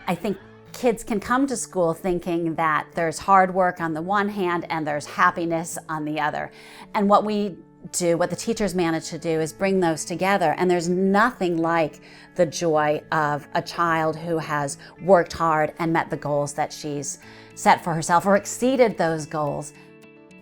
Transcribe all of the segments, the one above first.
I think kids can come to school thinking that there's hard work on the one hand and there's happiness on the other. And what the teachers manage to do is bring those together, and there's nothing like the joy of a child who has worked hard and met the goals that she's set for herself or exceeded those goals.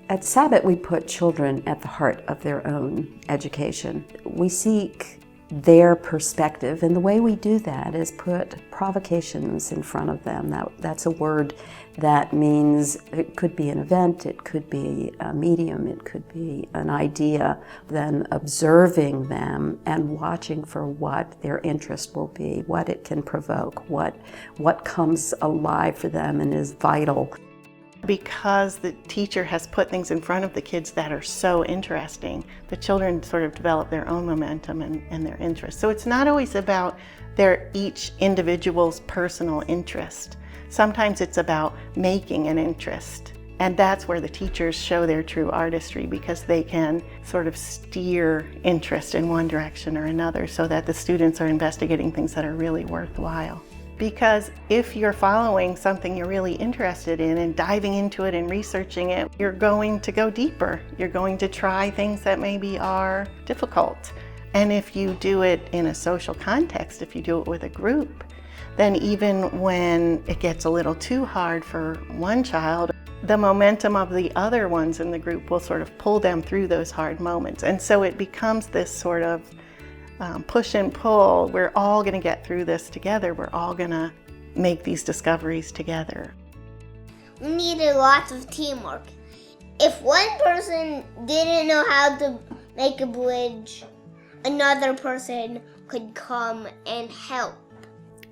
At Sabot, we put children at the heart of their own education. We seek their perspective, and the way we do that is put provocations in front of them. That's a word that means it could be an event, it could be a medium, it could be an idea. Then observing them and watching for what their interest will be, what it can provoke, what comes alive for them and is vital. Because the teacher has put things in front of the kids that are so interesting, the children sort of develop their own momentum and their interest. So it's not always about each individual's personal interest. Sometimes it's about making an interest. And that's where the teachers show their true artistry, because they can sort of steer interest in one direction or another so that the students are investigating things that are really worthwhile. Because if you're following something you're really interested in and diving into it and researching it, you're going to go deeper. You're going to try things that maybe are difficult. And if you do it in a social context, if you do it with a group, then even when it gets a little too hard for one child, the momentum of the other ones in the group will sort of pull them through those hard moments. And so it becomes this sort of push and pull. We're all going to get through this together. We're all going to make these discoveries together. We needed lots of teamwork. If one person didn't know how to make a bridge, another person could come and help.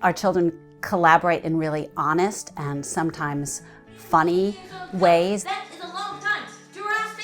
Our children collaborate in really honest and sometimes funny ways.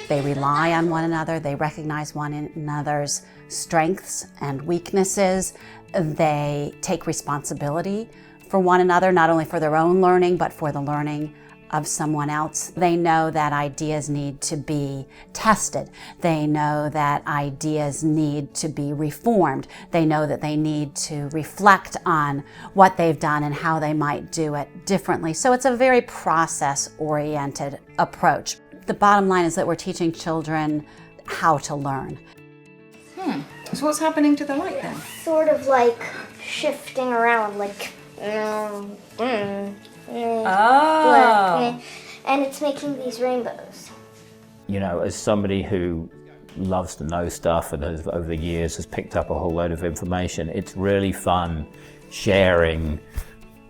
They rely on one another, they recognize one another's strengths and weaknesses. They take responsibility for one another, not only for their own learning, but for the learning of someone else. They know that ideas need to be tested. They know that ideas need to be reformed. They know that they need to reflect on what they've done and how they might do it differently. So it's a very process-oriented approach. The bottom line is that we're teaching children how to learn. So what's happening to the light then? Sort of like shifting around, like Oh. and it's making these rainbows. You know, as somebody who loves to know stuff and has, over the years, has picked up a whole load of information, it's really fun sharing,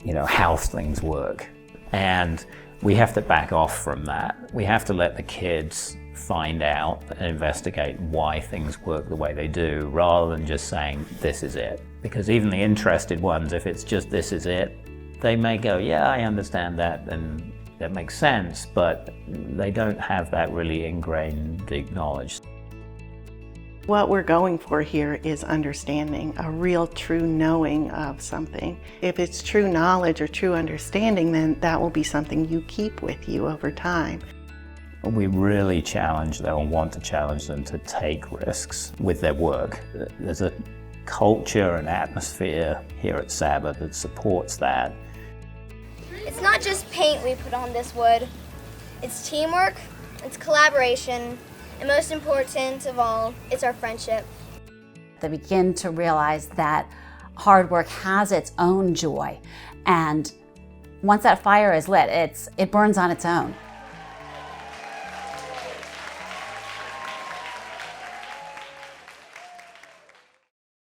you know, how things work. And we have to back off from that. We have to let the kids find out and investigate why things work the way they do, rather than just saying, this is it. Because even the interested ones, if it's just this is it, they may go, yeah, I understand that, and that makes sense, but they don't have that really ingrained, deep knowledge. What we're going for here is understanding, a real true knowing of something. If it's true knowledge or true understanding, then that will be something you keep with you over time. We really challenge them, or want to challenge them, to take risks with their work. There's a culture and atmosphere here at Sabot that supports that. It's not just paint we put on this wood. It's teamwork, it's collaboration, and most important of all, it's our friendship. They begin to realize that hard work has its own joy, and once that fire is lit, it burns on its own.